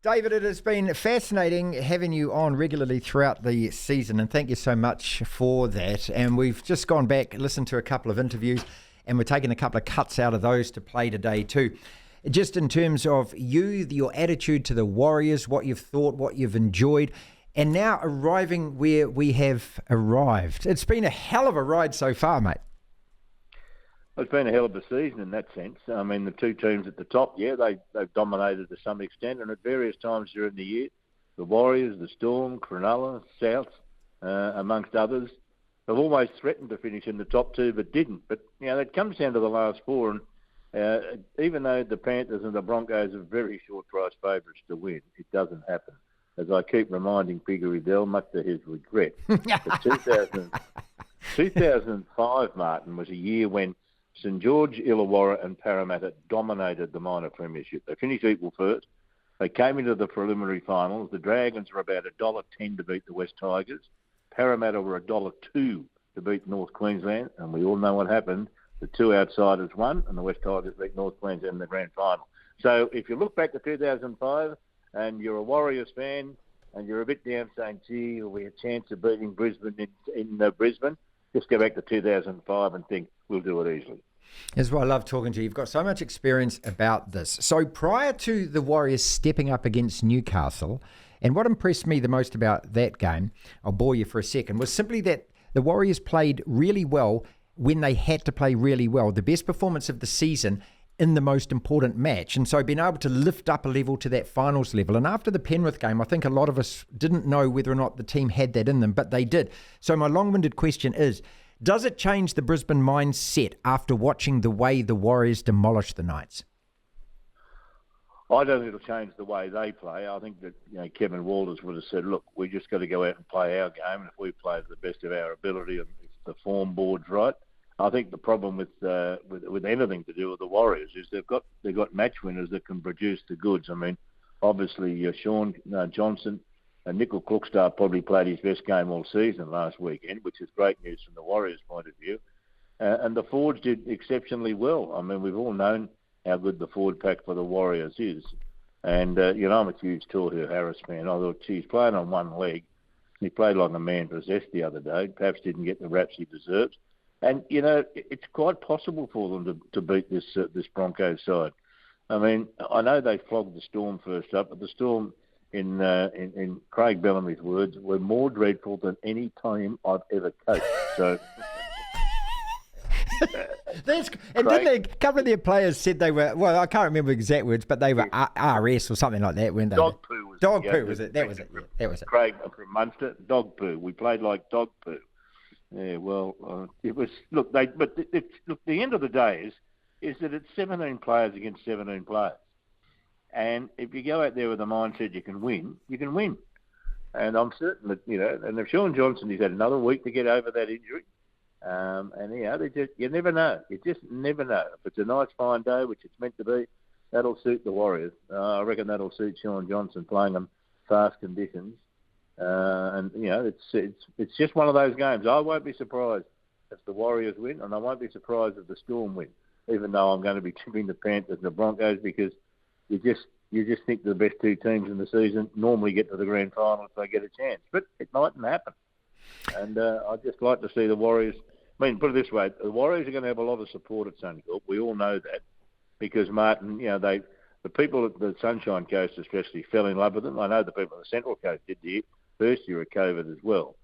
David, it has been fascinating having you on regularly throughout the season, and thank you so much for that. And we've just gone back, listened to a couple of interviews, and we're taking a couple of cuts out of those to play today too. Just in terms of you, your attitude to the Warriors, what you've thought, what you've enjoyed, and now arriving where we have arrived. It's been a hell of a ride so far, mate. It's been a hell of a season in that sense. I mean, the two teams at the top, they've dominated to some extent, and at various times during the year, the Warriors, the Storm, Cronulla, South, amongst others, have almost threatened to finish in the top two, but didn't. But, it comes down to the last four, and even though the Panthers and the Broncos are very short price favourites to win, it doesn't happen. As I keep reminding Piggery Dell, much to his regret. But 2005, Martin, was a year when St George, Illawarra and Parramatta dominated the minor premiership. They finished equal first. They came into the preliminary finals. The Dragons were about $1.10 to beat the West Tigers. Parramatta were $1.02 to beat North Queensland. And we all know what happened. The two outsiders won and the West Tigers beat North Queensland in the grand final. So if you look back to 2005 and you're a Warriors fan and you're a bit down saying, gee, will we have a chance of beating Brisbane in Brisbane, just go back to 2005 and think we'll do it easily. That's why I love talking to you. You've got so much experience about this. So prior to the Warriors stepping up against Newcastle, and what impressed me the most about that game, I'll bore you for a second, was simply that the Warriors played really well when they had to play really well. The best performance of the season in the most important match. And so being able to lift up a level to that finals level. And after the Penrith game, I think a lot of us didn't know whether or not the team had that in them, but they did. So my long-winded question is, does it change the Brisbane mindset after watching the way the Warriors demolished the Knights? I don't think it'll change the way they play. I think that Kevin Walters would have said, look, we just got to go out and play our game, and if we play to the best of our ability and if the form board's right. I think the problem with anything to do with the Warriors is they've got match winners that can produce the goods. I mean, obviously Sean Johnson and Nickel Klookstad probably played his best game all season last weekend, which is great news from the Warriors' point of view. And the forwards did exceptionally well. I mean, we've all known how good the forward pack for the Warriors is. And, I'm a huge Toru Harris fan. I thought, he's playing on one leg. He played like a man possessed the other day. Perhaps didn't get the raps he deserves. And, it's quite possible for them to beat this Broncos side. I mean, I know they flogged the Storm first up, but the Storm, in Craig Bellamy's words, were more dreadful than any time I've ever coached. So, didn't a couple of their players said they were? Well, I can't remember exact words, but they were RS or something like that, weren't they? Dog poo was poo was it? That was it. That was it. Craig from Munster, dog poo. We played like dog poo. Yeah, well, it was. Look, the end of the day is that it's 17 players against 17 players. And if you go out there with the mindset you can win, you can win. And I'm certain that, and if Sean Johnson, he's had another week to get over that injury. You never know. You just never know. If it's a nice fine day, which it's meant to be, that'll suit the Warriors. I reckon that'll suit Sean Johnson playing them fast conditions. It's just one of those games. I won't be surprised if the Warriors win, and I won't be surprised if the Storm win, even though I'm going to be tipping the Panthers and the Broncos because you just think the best two teams in the season normally get to the grand final if they get a chance. But it mightn't happen. And I'd just like to see the Warriors. I mean, put it this way, the Warriors are going to have a lot of support at Suncorp. We all know that because, Martin, the people at the Sunshine Coast especially fell in love with them. I know the people on the Central Coast did the first year of COVID as well.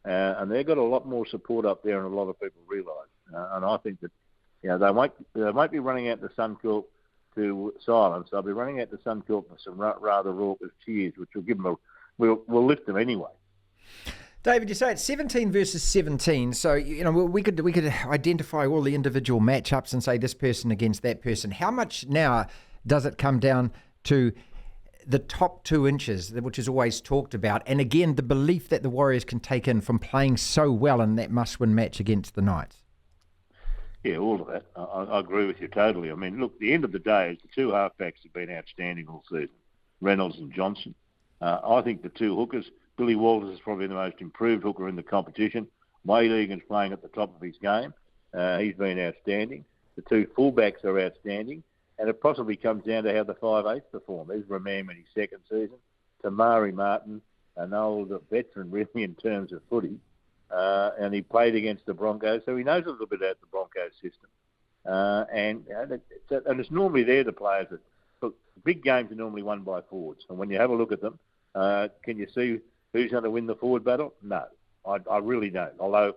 And they've got a lot more support up there than a lot of people realise. And I think that, they won't be running out to Suncorp to silence. They'll be running out to Suncorp for some rather raucous cheers, which will give them will lift them anyway. David, you say it's 17 versus 17, so we could identify all the individual matchups and say this person against that person. How much now does it come down to the top 2 inches, which is always talked about, and again the belief that the Warriors can take in from playing so well in that must-win match against the Knights? Yeah, all of that. I agree with you totally. I mean, look, the end of the day is the two halfbacks have been outstanding all season, Reynolds and Johnson. I think the two hookers, Billy Walters is probably the most improved hooker in the competition. Wade Egan's playing at the top of his game. He's been outstanding. The two fullbacks are outstanding. And it possibly comes down to how the 5'8" perform. There's Ramam in his second season, Tamari Martin, an old veteran really in terms of footy, and he played against the Broncos, so he knows a little bit about the Broncos system. And it's normally they're the players that look. Big games are normally won by forwards, and when you have a look at them, can you see who's going to win the forward battle? No, I really don't. Although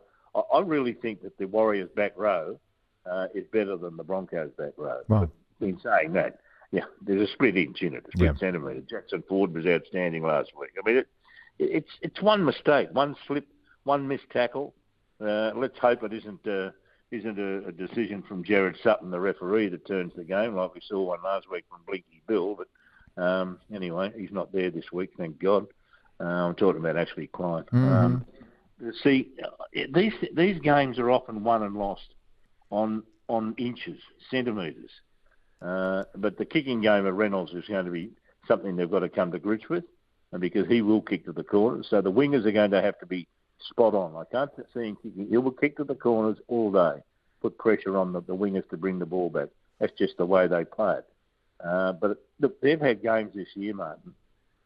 I really think that the Warriors back row is better than the Broncos back row. Wow. But in saying that, yeah, there's a split inch in it, a split centimetre. Jackson Ford was outstanding last week. I mean, it's one mistake, one slip, one missed tackle. Let's hope it isn't a decision from Jared Sutton, the referee, that turns the game, like we saw one last week from Blinky Bill. But anyway, he's not there this week, thank God. I'm talking about Ashley Klein. See, these games are often won and lost on inches, centimetres. But the kicking game of Reynolds is going to be something they've got to come to grips with, and because he will kick to the corners. So the wingers are going to have to be spot on. I can't see him kicking. He will kick to the corners all day, put pressure on the wingers to bring the ball back. That's just the way they play it. But look, they've had games this year, Martin,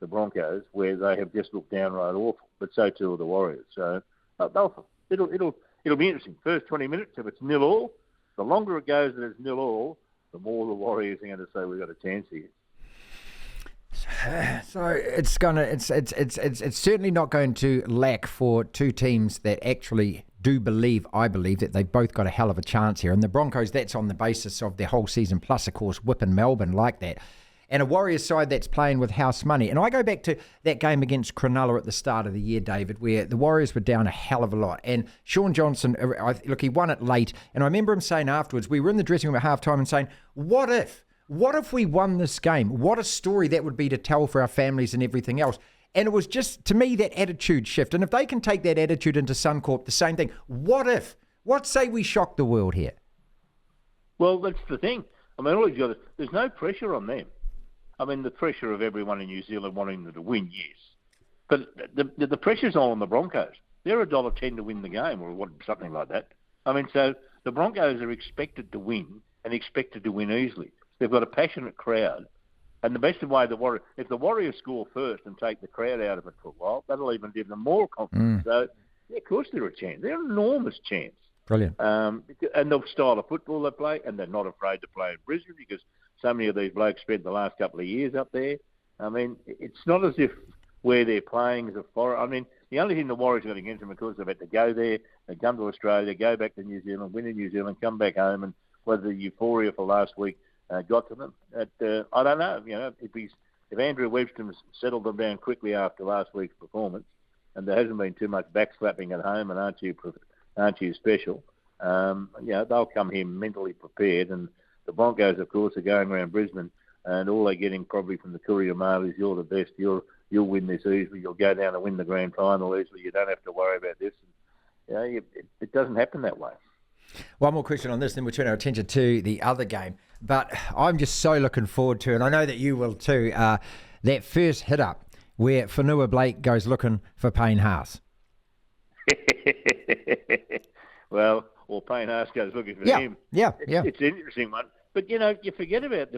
the Broncos, where they have just looked downright awful, but so too are the Warriors. So it'll be interesting. First 20 minutes, if it's 0-0, the longer it goes that it's 0-0, the more the Warriors are going to say we've got a chance here. So it's certainly not going to lack for two teams that actually do believe, I believe, that they've both got a hell of a chance here. And the Broncos, that's on the basis of their whole season, plus, of course, whipping Melbourne like that. And a Warriors side that's playing with house money. And I go back to that game against Cronulla at the start of the year, David, where the Warriors were down a hell of a lot. And Sean Johnson, look, he won it late. And I remember him saying afterwards, we were in the dressing room at halftime and saying, what if we won this game? What a story that would be to tell for our families and everything else. And it was just, to me, that attitude shift. And if they can take that attitude into Suncorp, the same thing. What if? What say we shock the world here? Well, that's the thing. I mean, there's no pressure on them. I mean, the pressure of everyone in New Zealand wanting them to win, yes. But the pressure's all on the Broncos. They're $1.10 to win the game or something like that. I mean, so the Broncos are expected to win and expected to win easily. They've got a passionate crowd. And the best way if the Warriors score first and take the crowd out of it for a while, that'll even give them more confidence. So, yeah, of course they're a chance. They're an enormous chance. Brilliant. And the style of football they play, and they're not afraid to play in Brisbane because so many of these blokes spent the last couple of years up there. I mean, it's not as if where they're playing is a foreign. I mean, the only thing the Warriors got against them, of course, they've had to go there, they come to Australia, go back to New Zealand, win in New Zealand, come back home, and whether the euphoria for last week got to them, I don't know. You know, if Andrew Webston's settled them down quickly after last week's performance, and there hasn't been too much backslapping at home, and aren't you special? They'll come here mentally prepared, and the Broncos, of course, are going around Brisbane, and all they're getting probably from the Courier Mail is you're the best, you'll win this easily, you'll go down and win the grand final easily, you don't have to worry about this. And, it doesn't happen that way. One more question on this, then we'll turn our attention to the other game. But I'm just so looking forward to, and I know that you will too, that first hit up where Whanua Blake goes looking for Payne Haas. Well, or Payne Haas goes looking for him. Yeah. It's an interesting one. But, you forget about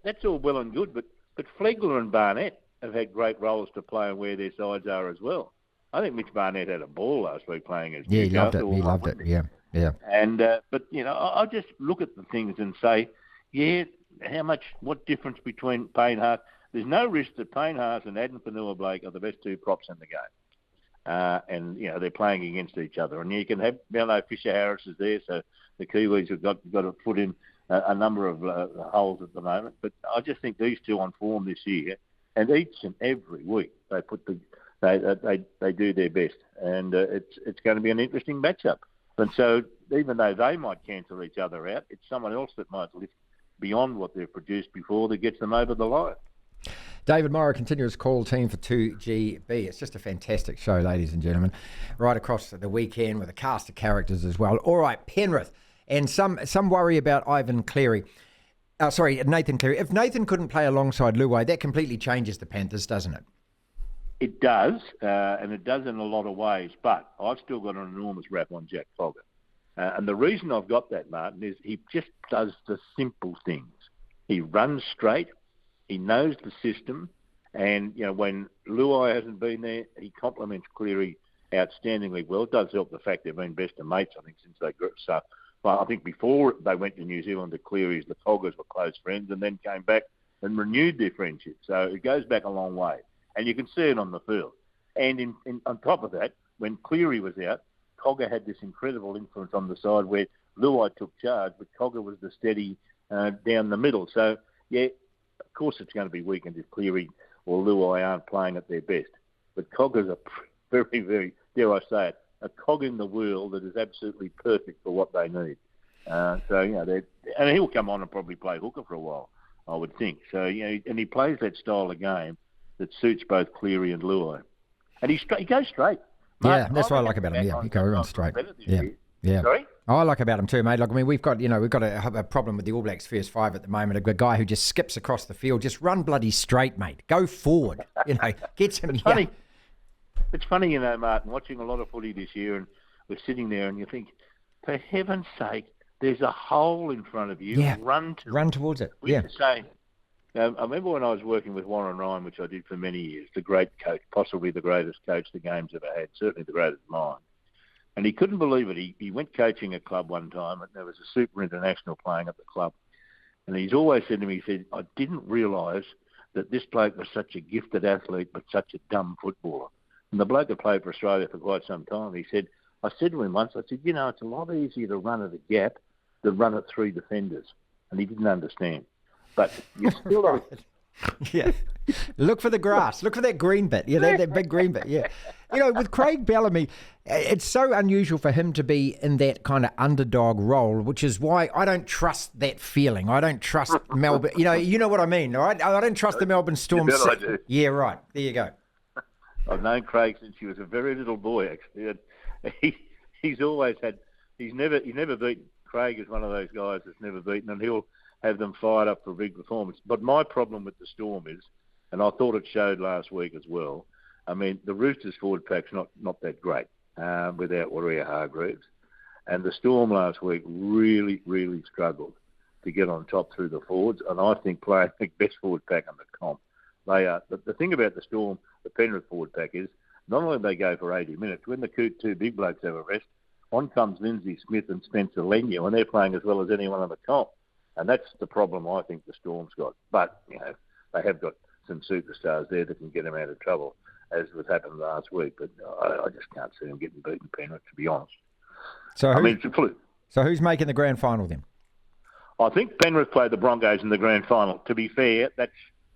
that's all well and good, but Flegler and Barnett have had great roles to play and where their sides are as well. I think Mitch Barnett had a ball last week playing as Newcastle. He loved it. Yeah. And but I just look at the things and say, what difference between Payne Haas? There's no risk that Payne Haas and Adam Whanua Blake are the best two props in the game. And they're playing against each other. And you can have Fisher Harris is there, so the Kiwis have got to put in a number of holes at the moment. But I just think these two on form this year, and each and every week they they do their best, and it's going to be an interesting matchup. And so even though they might cancel each other out, it's someone else that might lift beyond what they've produced before that gets them over the line. David Morrow, continuous call team for 2GB. It's just a fantastic show, ladies and gentlemen, right across the weekend with a cast of characters as well. All right, Penrith, and some worry about Nathan Cleary. If Nathan couldn't play alongside Luai, that completely changes the Panthers, doesn't it? It does, and it does in a lot of ways, but I've still got an enormous rap on Jack Cogger. And the reason I've got that, Martin, is he just does the simple things. He runs straight. He knows the system. And, when Luai hasn't been there, he complements Cleary outstandingly well. It does help the fact they've been best of mates, I think, since they grew up. So, well, I think before they went to New Zealand, the Clearys, the Coggers were close friends and then came back and renewed their friendship. So it goes back a long way. And you can see it on the field. And on top of that, when Cleary was out, Cogger had this incredible influence on the side where Luai took charge, but Cogger was the steady down the middle. So, yeah, of course it's going to be weakened if Cleary or Luai aren't playing at their best. But Cogger's a very, very, dare I say it, a cog in the wheel that is absolutely perfect for what they need. And he'll come on and probably play hooker for a while, I would think. So, and he plays that style of game that suits both Cleary and Luai. And he goes straight. Yeah, that's what I like about him. Yeah, he goes on straight. Yeah. Sorry? I like about him too, mate. Like, I mean, we've got a problem with the All Blacks first five at the moment. A guy who just skips across the field, just run bloody straight, mate. Go forward. Gets him. It's funny, Martin, watching a lot of footy this year, and we're sitting there, and you think, for heaven's sake, there's a hole in front of you. Yeah. Run towards it. We used to say, I remember when I was working with Warren Ryan, which I did for many years, the great coach, possibly the greatest coach the game's ever had, certainly the greatest mine. And he couldn't believe it. He went coaching a club one time, and there was a super international playing at the club. And he's always said to me, he said, I didn't realise that this bloke was such a gifted athlete but such a dumb footballer. And the bloke had played for Australia for quite some time. He said, I said to him once, I said, it's a lot easier to run at a gap than run at three defenders. And he didn't understand. But you still right. Yeah. Look for the grass. Look for that green bit. Yeah, that big green bit. Yeah. With Craig Bellamy, it's so unusual for him to be in that kind of underdog role, which is why I don't trust that feeling. I don't trust Melbourne. You know what I mean, all right? I don't trust the Melbourne Storm. I do. Yeah, right. There you go. I've known Craig since he was a very little boy, actually. He's never beaten. Craig is one of those guys that's never beaten, and he'll have them fired up for a big performance. But my problem with the Storm is, and I thought it showed last week as well, I mean, the Roosters forward pack's not that great without Warrior-Hargreaves. And the Storm last week really, really struggled to get on top through the forwards, and I think playing the best forward pack on the comp. They are. The thing about the Storm, the Penrith forward pack is, not only do they go for 80 minutes, when the two big blokes have a rest, on comes Lindsay Smith and Spencer Leniu, and they're playing as well as anyone on the comp. And that's the problem I think the Storm's got. But, they have got some superstars there that can get them out of trouble, as was happened last week. But I just can't see them getting beaten Penrith, to be honest. So it's a fluke. So who's making the grand final then? I think Penrith played the Broncos in the grand final. To be fair, that's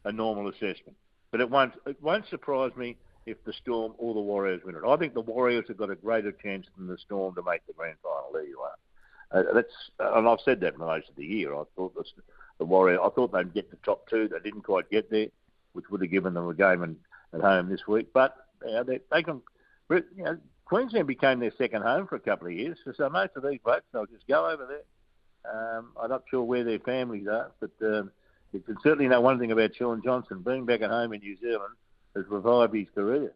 a normal assessment. But it won't surprise me if the Storm or the Warriors win it. I think the Warriors have got a greater chance than the Storm to make the grand final. There you are. And I've said that most of the year. I thought the Warriors. I thought they'd get the top two. They didn't quite get there, which would have given them a game at home this week. But they can. Queensland became their second home for a couple of years. So most of these blokes, they'll just go over there. I'm not sure where their families are, but you can certainly know one thing about Sean Johnson. Being back at home in New Zealand has revived his career.